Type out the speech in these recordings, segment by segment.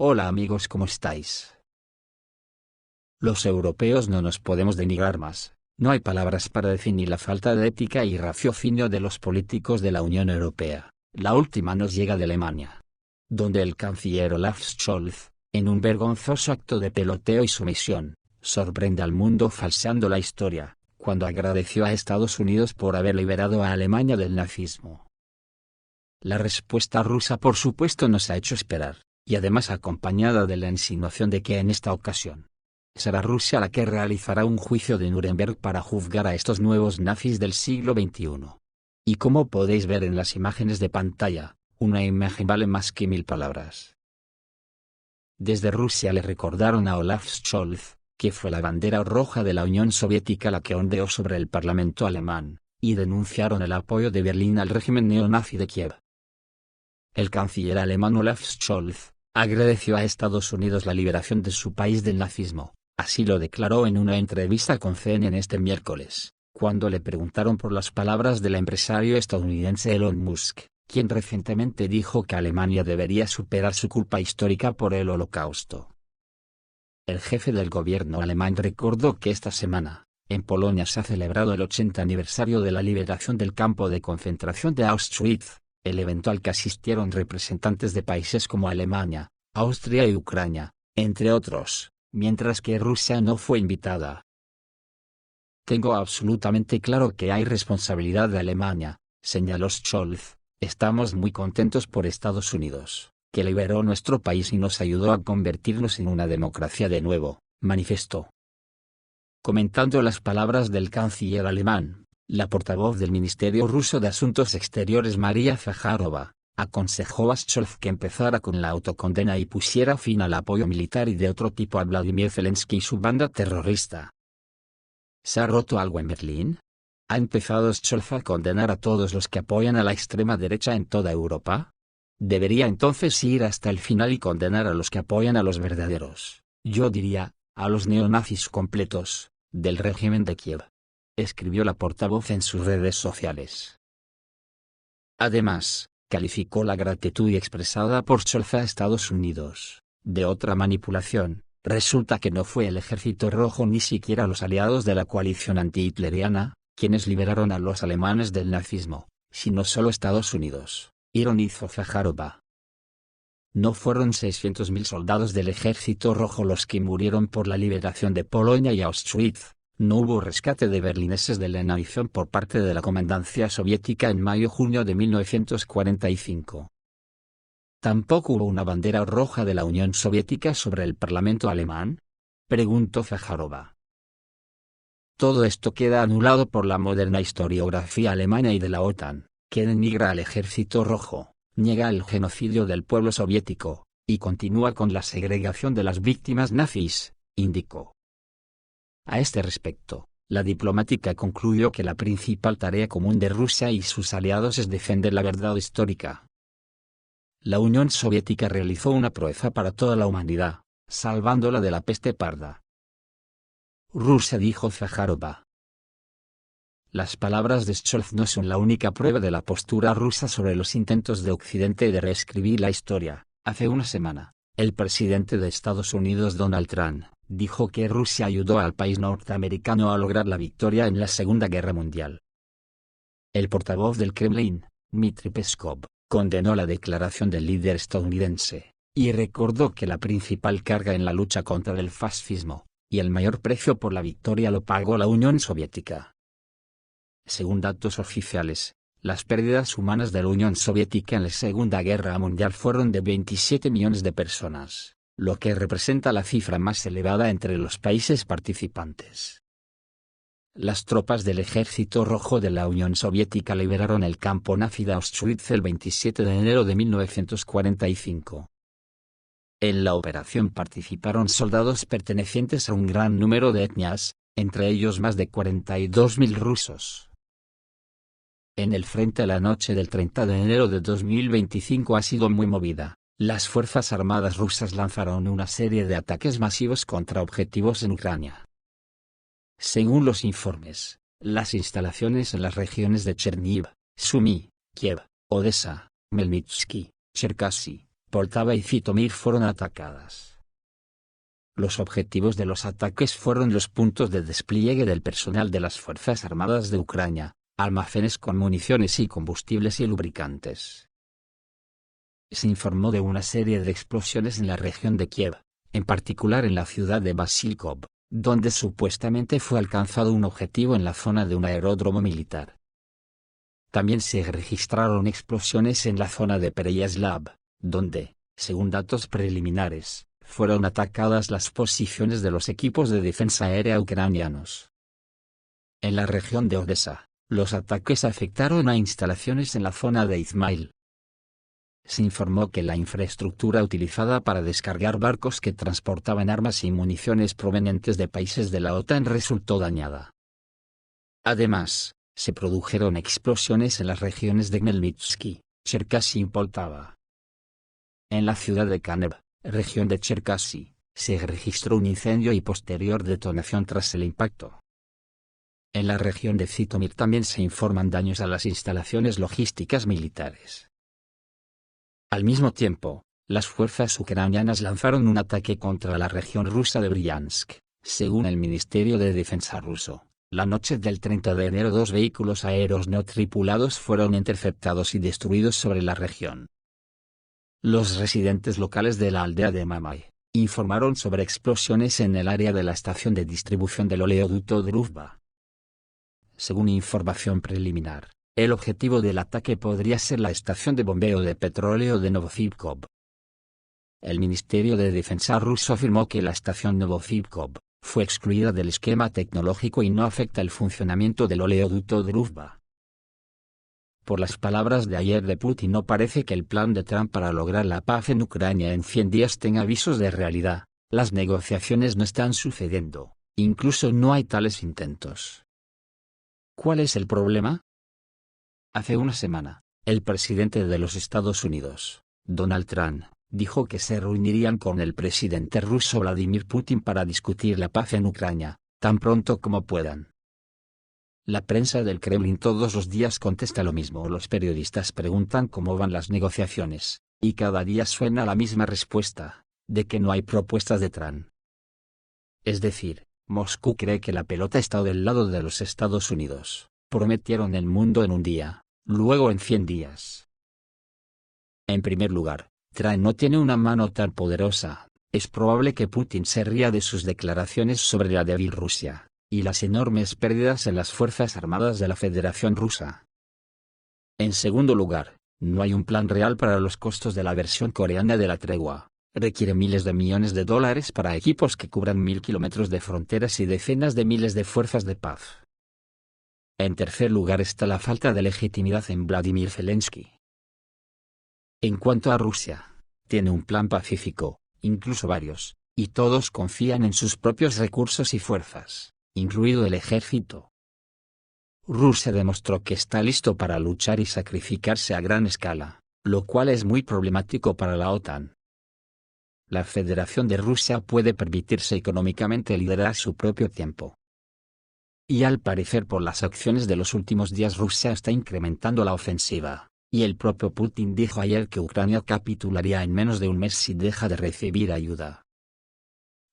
Hola amigos, ¿cómo estáis? Los europeos no nos podemos denigrar más, no hay palabras para definir la falta de ética y raciocinio de los políticos de la Unión Europea. La última nos llega de Alemania, donde el canciller Olaf Scholz, en un vergonzoso acto de peloteo y sumisión, sorprende al mundo falseando la historia, cuando agradeció a Estados Unidos por haber liberado a Alemania del nazismo. La respuesta rusa por supuesto no se ha hecho esperar, y además acompañada de la insinuación de que en esta ocasión será Rusia la que realizará un juicio de Nuremberg para juzgar a estos nuevos nazis del siglo XXI. Y como podéis ver en las imágenes de pantalla, una imagen vale más que 1000 palabras. Desde Rusia le recordaron a Olaf Scholz, que fue la bandera roja de la Unión Soviética la que ondeó sobre el Parlamento alemán, y denunciaron el apoyo de Berlín al régimen neonazi de Kiev. El canciller alemán Olaf Scholz agradeció a Estados Unidos la liberación de su país del nazismo, así lo declaró en una entrevista con CNN este miércoles, cuando le preguntaron por las palabras del empresario estadounidense Elon Musk, quien recientemente dijo que Alemania debería superar su culpa histórica por el Holocausto. El jefe del gobierno alemán recordó que esta semana, en Polonia se ha celebrado el 80 aniversario de la liberación del campo de concentración de Auschwitz, el evento al que asistieron representantes de países como Alemania, Austria y Ucrania, entre otros, mientras que Rusia no fue invitada. Tengo absolutamente claro que hay responsabilidad de Alemania, señaló Scholz. Estamos muy contentos por Estados Unidos, que liberó nuestro país y nos ayudó a convertirnos en una democracia de nuevo, manifestó. Comentando las palabras del canciller alemán, la portavoz del Ministerio ruso de Asuntos Exteriores María Zaharova, aconsejó a Scholz que empezara con la autocondena y pusiera fin al apoyo militar y de otro tipo a Vladimir Zelensky y su banda terrorista. ¿Se ha roto algo en Berlín? ¿Ha empezado Scholz a condenar a todos los que apoyan a la extrema derecha en toda Europa? ¿Debería entonces ir hasta el final y condenar a los que apoyan a los verdaderos, yo diría, a los neonazis completos, del régimen de Kiev?, escribió la portavoz en sus redes sociales. Además, calificó la gratitud expresada por Scholz a Estados Unidos de otra manipulación. Resulta que no fue el Ejército Rojo ni siquiera los aliados de la coalición antihitleriana quienes liberaron a los alemanes del nazismo, sino solo Estados Unidos, ironizó Zaharova. No fueron 600.000 soldados del Ejército Rojo los que murieron por la liberación de Polonia y Auschwitz. No hubo rescate de berlineses de la inanición por parte de la comandancia soviética en mayo-junio de 1945. ¿Tampoco hubo una bandera roja de la Unión Soviética sobre el Parlamento alemán?, preguntó Zaharova. Todo esto queda anulado por la moderna historiografía alemana y de la OTAN, que denigra al Ejército Rojo, niega el genocidio del pueblo soviético, y continúa con la segregación de las víctimas nazis, indicó. A este respecto, la diplomática concluyó que la principal tarea común de Rusia y sus aliados es defender la verdad histórica. La Unión Soviética realizó una proeza para toda la humanidad, salvándola de la peste parda. Rusia, dijo Zaharova. Las palabras de Scholz no son la única prueba de la postura rusa sobre los intentos de Occidente de reescribir la historia. Hace una semana, el presidente de Estados Unidos Donald Trump dijo que Rusia ayudó al país norteamericano a lograr la victoria en la Segunda Guerra Mundial. El portavoz del Kremlin, Dmitry Peskov, condenó la declaración del líder estadounidense, y recordó que la principal carga en la lucha contra el fascismo, y el mayor precio por la victoria lo pagó la Unión Soviética. Según datos oficiales, las pérdidas humanas de la Unión Soviética en la Segunda Guerra Mundial fueron de 27 millones de personas, lo que representa la cifra más elevada entre los países participantes. Las tropas del Ejército Rojo de la Unión Soviética liberaron el campo nazi de Auschwitz el 27 de enero de 1945. En la operación participaron soldados pertenecientes a un gran número de etnias, entre ellos más de 42.000 rusos. En el frente la noche del 30 de enero de 2025 ha sido muy movida. Las Fuerzas Armadas rusas lanzaron una serie de ataques masivos contra objetivos en Ucrania. Según los informes, las instalaciones en las regiones de Chernihiv, Sumy, Kiev, Odessa, Melnytsky, Cherkasy, Poltava y Zitomir fueron atacadas. Los objetivos de los ataques fueron los puntos de despliegue del personal de las Fuerzas Armadas de Ucrania, almacenes con municiones y combustibles y lubricantes. Se informó de una serie de explosiones en la región de Kiev, en particular en la ciudad de Basilkov, donde supuestamente fue alcanzado un objetivo en la zona de un aeródromo militar. También se registraron explosiones en la zona de Pereyaslav, donde, según datos preliminares, fueron atacadas las posiciones de los equipos de defensa aérea ucranianos. En la región de Odessa, los ataques afectaron a instalaciones en la zona de Izmail. Se informó que la infraestructura utilizada para descargar barcos que transportaban armas y municiones provenientes de países de la OTAN resultó dañada. Además, se produjeron explosiones en las regiones de Khmelnytsky, Cherkasy y Poltava. En la ciudad de Kanev, región de Cherkasy, se registró un incendio y posterior detonación tras el impacto. En la región de Zitomir también se informan daños a las instalaciones logísticas militares. Al mismo tiempo, las fuerzas ucranianas lanzaron un ataque contra la región rusa de Bryansk. Según el Ministerio de Defensa ruso, la noche del 30 de enero 2 vehículos aéreos no tripulados fueron interceptados y destruidos sobre la región. Los residentes locales de la aldea de Mamay informaron sobre explosiones en el área de la estación de distribución del oleoducto Druzhba. Según información preliminar, el objetivo del ataque podría ser la estación de bombeo de petróleo de Novosibkov. El Ministerio de Defensa ruso afirmó que la estación Novosibkov fue excluida del esquema tecnológico y no afecta el funcionamiento del oleoducto Druzhba. Por las palabras de ayer de Putin, no parece que el plan de Trump para lograr la paz en Ucrania en 100 días tenga visos de realidad. Las negociaciones no están sucediendo, incluso no hay tales intentos. ¿Cuál es el problema? Hace una semana, el presidente de los Estados Unidos, Donald Trump, dijo que se reunirían con el presidente ruso Vladimir Putin para discutir la paz en Ucrania, tan pronto como puedan. La prensa del Kremlin todos los días contesta lo mismo. Los periodistas preguntan cómo van las negociaciones, y cada día suena la misma respuesta, de que no hay propuestas de Trump. Es decir, Moscú cree que la pelota está del lado de los Estados Unidos. Prometieron el mundo en un día, luego en 100 días. En primer lugar, Trump no tiene una mano tan poderosa. Es probable que Putin se ría de sus declaraciones sobre la débil Rusia y las enormes pérdidas en las Fuerzas Armadas de la Federación Rusa. En segundo lugar, no hay un plan real para los costos de la versión coreana de la tregua. Requiere miles de millones de dólares para equipos que cubran 1000 kilómetros de fronteras y decenas de miles de fuerzas de paz. En tercer lugar está la falta de legitimidad en Vladimir Zelensky. En cuanto a Rusia, tiene un plan pacífico, incluso varios, y todos confían en sus propios recursos y fuerzas, incluido el ejército. Rusia demostró que está listo para luchar y sacrificarse a gran escala, lo cual es muy problemático para la OTAN. La Federación de Rusia puede permitirse económicamente liderar su propio tiempo. Y al parecer por las acciones de los últimos días Rusia está incrementando la ofensiva, y el propio Putin dijo ayer que Ucrania capitularía en menos de un mes si deja de recibir ayuda.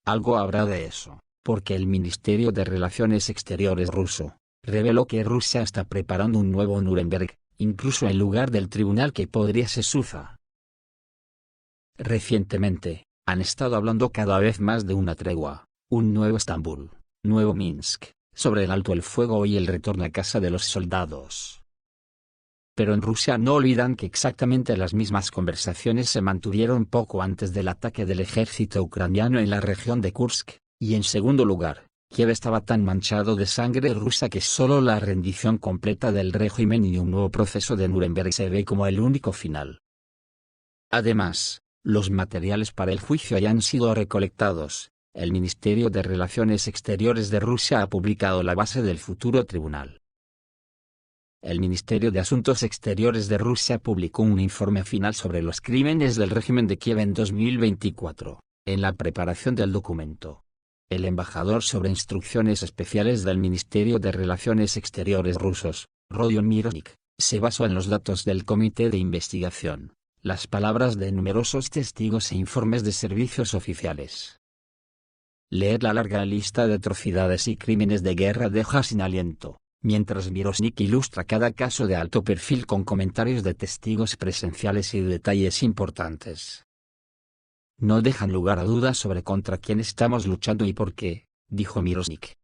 Algo habrá de eso, porque el Ministerio de Relaciones Exteriores ruso reveló que Rusia está preparando un nuevo Nuremberg, incluso en lugar del tribunal que podría ser Suza. Recientemente, han estado hablando cada vez más de una tregua, un nuevo Estambul, nuevo Minsk, sobre el alto el fuego y el retorno a casa de los soldados. Pero en Rusia no olvidan que exactamente las mismas conversaciones se mantuvieron poco antes del ataque del ejército ucraniano en la región de Kursk, y en segundo lugar, Kiev estaba tan manchado de sangre rusa que solo la rendición completa del régimen y un nuevo proceso de Nuremberg se ve como el único final. Además, los materiales para el juicio ya han sido recolectados. El Ministerio de Relaciones Exteriores de Rusia ha publicado la base del futuro tribunal. El Ministerio de Asuntos Exteriores de Rusia publicó un informe final sobre los crímenes del régimen de Kiev en 2024, en la preparación del documento. El embajador sobre instrucciones especiales del Ministerio de Relaciones Exteriores rusos, Rodion Mironik, se basó en los datos del Comité de Investigación, las palabras de numerosos testigos e informes de servicios oficiales. Leer la larga lista de atrocidades y crímenes de guerra deja sin aliento, mientras Mirosnik ilustra cada caso de alto perfil con comentarios de testigos presenciales y detalles importantes. No dejan lugar a dudas sobre contra quién estamos luchando y por qué, dijo Mirosnik.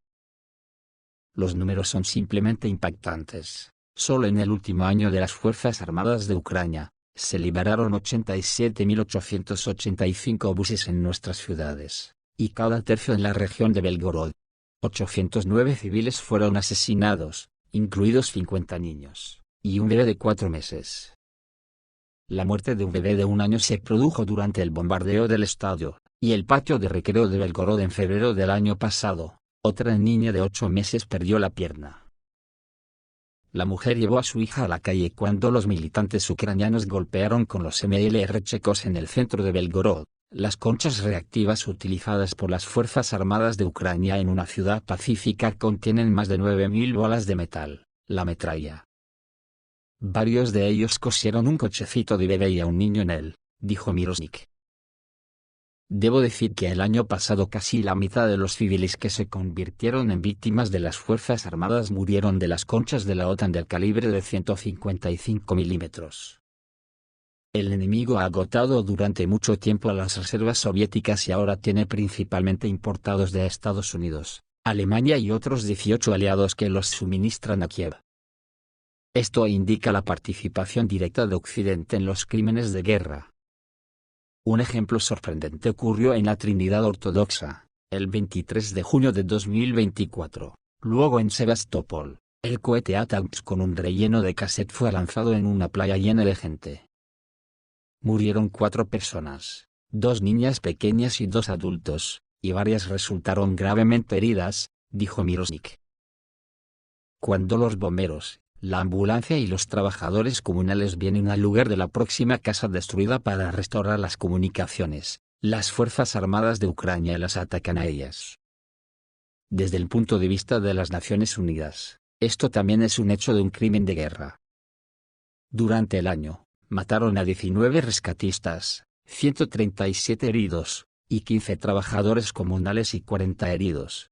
Los números son simplemente impactantes. Solo en el último año de las Fuerzas Armadas de Ucrania, se liberaron 87.885 obuses en nuestras ciudades, y cada tercio en la región de Belgorod. 809 civiles fueron asesinados, incluidos 50 niños, y un bebé de 4 meses. La muerte de un bebé de 1 año se produjo durante el bombardeo del estadio y el patio de recreo de Belgorod en febrero del año pasado. Otra niña de 8 meses perdió la pierna. La mujer llevó a su hija a la calle cuando los militantes ucranianos golpearon con los MLR checos en el centro de Belgorod, las conchas reactivas utilizadas por las Fuerzas Armadas de Ucrania en una ciudad pacífica contienen más de 9.000 bolas de metal, la metralla. Varios de ellos cosieron un cochecito de bebé y a un niño en él, dijo Mirosnik. Debo decir que el año pasado casi la mitad de los civiles que se convirtieron en víctimas de las Fuerzas Armadas murieron de las conchas de la OTAN del calibre de 155 milímetros. El enemigo ha agotado durante mucho tiempo a las reservas soviéticas y ahora tiene principalmente importados de Estados Unidos, Alemania y otros 18 aliados que los suministran a Kiev. Esto indica la participación directa de Occidente en los crímenes de guerra. Un ejemplo sorprendente ocurrió en la Trinidad Ortodoxa, el 23 de junio de 2024, luego en Sebastopol, el cohete ATACMS con un relleno de cassette fue lanzado en una playa llena de gente. Murieron 4 personas, 2 niñas pequeñas y 2 adultos, y varias resultaron gravemente heridas, dijo Mirosnik. Cuando los bomberos, la ambulancia y los trabajadores comunales vienen al lugar de la próxima casa destruida para restaurar las comunicaciones, las Fuerzas Armadas de Ucrania las atacan a ellas. Desde el punto de vista de las Naciones Unidas, esto también es un hecho de un crimen de guerra. Durante el año, mataron a 19 rescatistas, 137 heridos, y 15 trabajadores comunales y 40 heridos.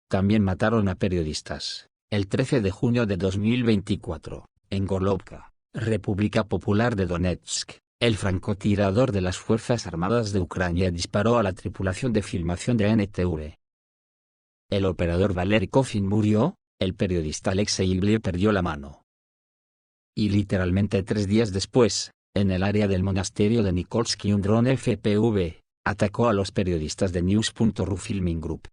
También mataron a periodistas. El 13 de junio de 2024, en Gorlovka, República Popular de Donetsk, el francotirador de las Fuerzas Armadas de Ucrania disparó a la tripulación de filmación de NTV. El operador Valery Kofin murió, el periodista Alexei Ivlev perdió la mano. Y literalmente 3 días después, en el área del monasterio de Nikolsky un dron FPV, atacó a los periodistas de News.ru Filming Group.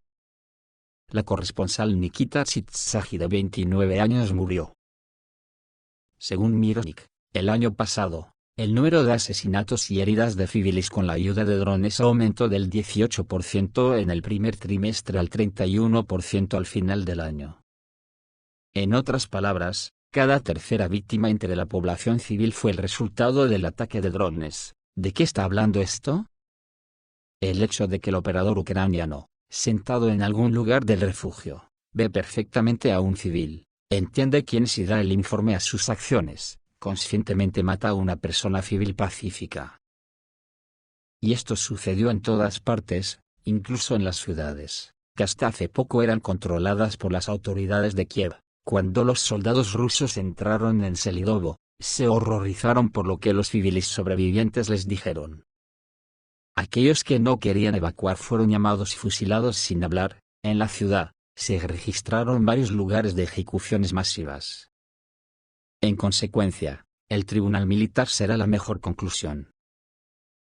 La corresponsal Nikita Tsitsagi de 29 años murió. Según Mirosnik, el año pasado, el número de asesinatos y heridas de civiles con la ayuda de drones aumentó del 18% en el primer trimestre al 31% al final del año. En otras palabras, cada tercera víctima entre la población civil fue el resultado del ataque de drones. ¿De qué está hablando esto? El hecho de que el operador ucraniano, sentado en algún lugar del refugio, ve perfectamente a un civil, entiende quién es y da el informe a sus acciones, conscientemente mata a una persona civil pacífica. Y esto sucedió en todas partes, incluso en las ciudades, que hasta hace poco eran controladas por las autoridades de Kiev. Cuando los soldados rusos entraron en Selidovo, se horrorizaron por lo que los civiles sobrevivientes les dijeron. Aquellos que no querían evacuar fueron llamados y fusilados sin hablar. En la ciudad, se registraron varios lugares de ejecuciones masivas. En consecuencia, el tribunal militar será la mejor conclusión.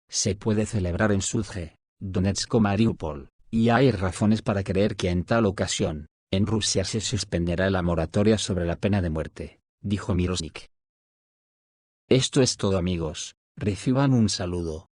Se puede celebrar en Sudge, Donetsk o Mariupol, y hay razones para creer que en tal ocasión, en Rusia se suspenderá la moratoria sobre la pena de muerte, dijo Mirosnik. Esto es todo amigos, reciban un saludo.